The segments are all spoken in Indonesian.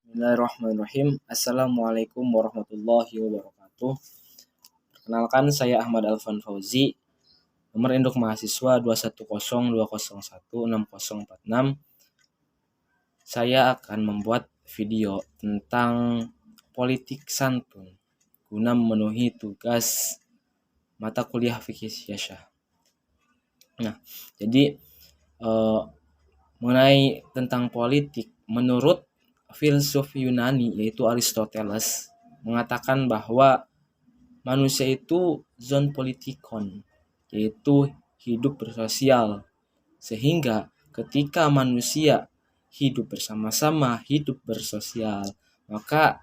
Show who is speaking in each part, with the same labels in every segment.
Speaker 1: Bismillahirrahmanirrahim. Assalamualaikum warahmatullahi wabarakatuh. Perkenalkan, saya Ahmad Alfan Fauzi. Nomor induk mahasiswa 21020160046. Saya akan membuat video tentang politik santun guna memenuhi tugas mata kuliah fikih siyasah. Jadi mengenai tentang politik, menurut filsuf Yunani yaitu Aristoteles mengatakan bahwa manusia itu zon politikon, yaitu hidup bersosial, sehingga ketika manusia hidup bersama-sama, hidup bersosial, maka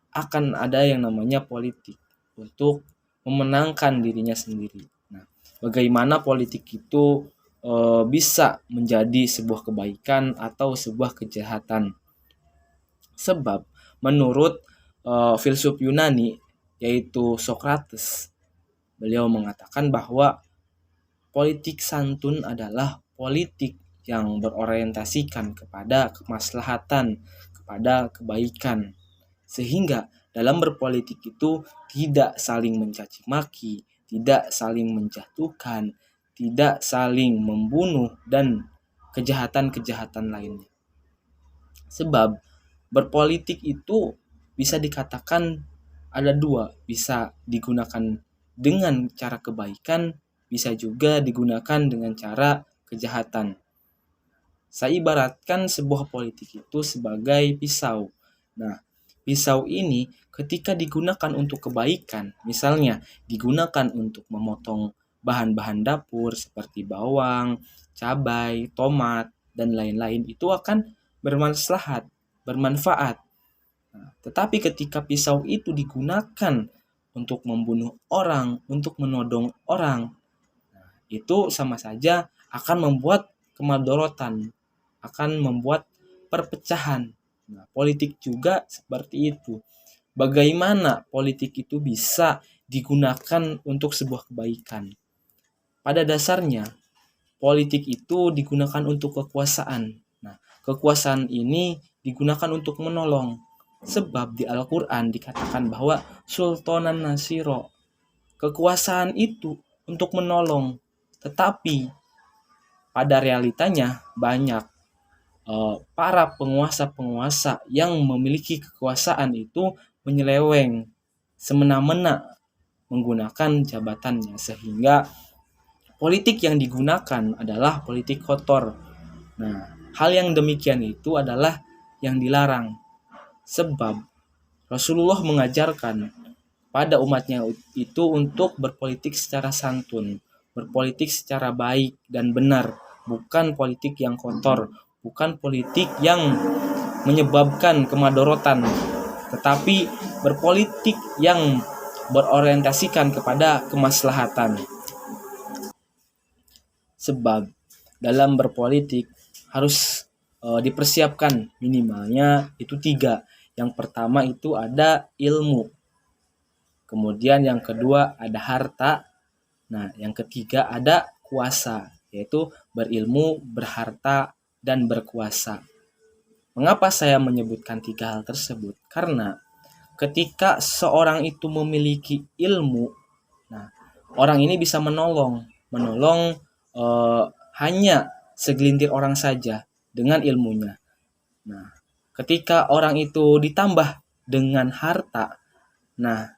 Speaker 1: akan ada yang namanya politik untuk memenangkan dirinya sendiri. Nah, bagaimana politik itu bisa menjadi sebuah kebaikan atau sebuah kejahatan? Sebab menurut filsuf Yunani yaitu Socrates, beliau mengatakan bahwa politik santun adalah politik yang berorientasikan kepada kemaslahatan, kepada kebaikan, sehingga dalam berpolitik itu tidak saling mencaci maki, tidak saling menjatuhkan, tidak saling membunuh, dan kejahatan-kejahatan lainnya. Sebab berpolitik itu bisa dikatakan ada dua, bisa digunakan dengan cara kebaikan, bisa juga digunakan dengan cara kejahatan. Saya ibaratkan sebuah politik itu sebagai pisau. Nah, pisau ini ketika digunakan untuk kebaikan, misalnya digunakan untuk memotong bahan-bahan dapur seperti bawang, cabai, tomat, dan lain-lain, itu akan bermanfaat. Nah, tetapi ketika pisau itu digunakan untuk membunuh orang, untuk menodong orang, itu sama saja akan membuat kemadorotan, akan membuat perpecahan. Nah, politik juga seperti itu. Bagaimana politik itu bisa digunakan untuk sebuah kebaikan? Pada dasarnya, politik itu digunakan untuk kekuasaan. Nah, kekuasaan ini digunakan untuk menolong. Sebab di Al-Quran dikatakan bahwa sultanan nasiro, kekuasaan itu untuk menolong. Tetapi pada realitanya banyak para penguasa-penguasa yang memiliki kekuasaan itu menyeleweng, semena-mena menggunakan jabatannya, sehingga politik yang digunakan adalah politik kotor. Nah, hal yang demikian itu adalah yang dilarang. Sebab Rasulullah mengajarkan pada umatnya itu untuk berpolitik secara santun, berpolitik secara baik dan benar, bukan politik yang kotor, bukan politik yang menyebabkan kemadorotan, tetapi berpolitik yang berorientasikan kepada kemaslahatan. Sebab dalam berpolitik harus dipersiapkan minimalnya itu 3. Yang pertama itu ada ilmu, kemudian yang kedua ada harta, nah yang ketiga ada kuasa, yaitu berilmu, berharta, dan berkuasa. Mengapa saya menyebutkan 3 hal tersebut? Karena ketika seorang itu memiliki ilmu, nah orang ini bisa menolong hanya segelintir orang saja dengan ilmunya. Nah, ketika orang itu ditambah dengan harta, nah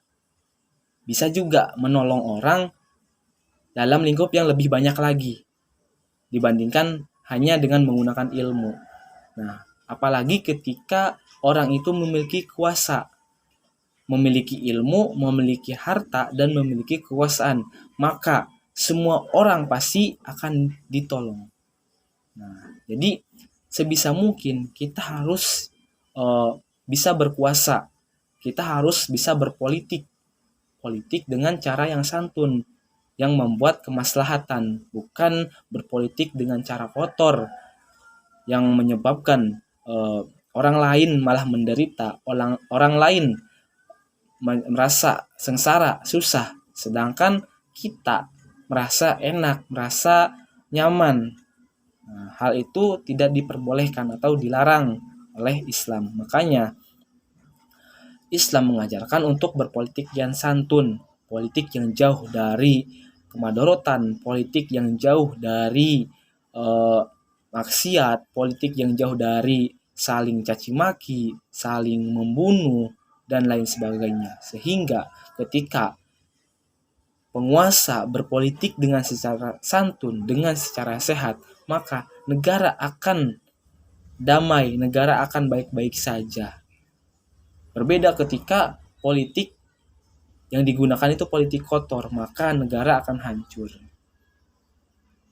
Speaker 1: bisa juga menolong orang dalam lingkup yang lebih banyak lagi dibandingkan hanya dengan menggunakan ilmu. Nah, apalagi ketika orang itu memiliki kuasa, memiliki ilmu, memiliki harta, dan memiliki kekuasaan, maka semua orang pasti akan ditolong. Nah, jadi sebisa mungkin kita harus bisa berkuasa, kita harus bisa berpolitik dengan cara yang santun, yang membuat kemaslahatan, bukan berpolitik dengan cara kotor yang menyebabkan orang lain malah menderita, orang lain merasa sengsara, susah, sedangkan kita merasa enak, merasa nyaman. Nah, hal itu tidak diperbolehkan atau dilarang oleh Islam. Makanya Islam mengajarkan untuk berpolitik yang santun, politik yang jauh dari kemadorotan, politik yang jauh dari maksiat, politik yang jauh dari saling caci maki, saling membunuh, dan lain sebagainya. Sehingga ketika penguasa berpolitik dengan secara santun, dengan secara sehat, maka negara akan damai, negara akan baik-baik saja. Berbeda ketika politik yang digunakan itu politik kotor, maka negara akan hancur.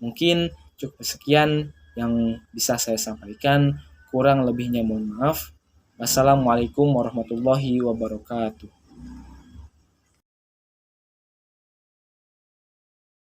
Speaker 1: Mungkin cukup sekian yang bisa saya sampaikan. Kurang lebihnya mohon maaf. Wassalamualaikum warahmatullahi wabarakatuh.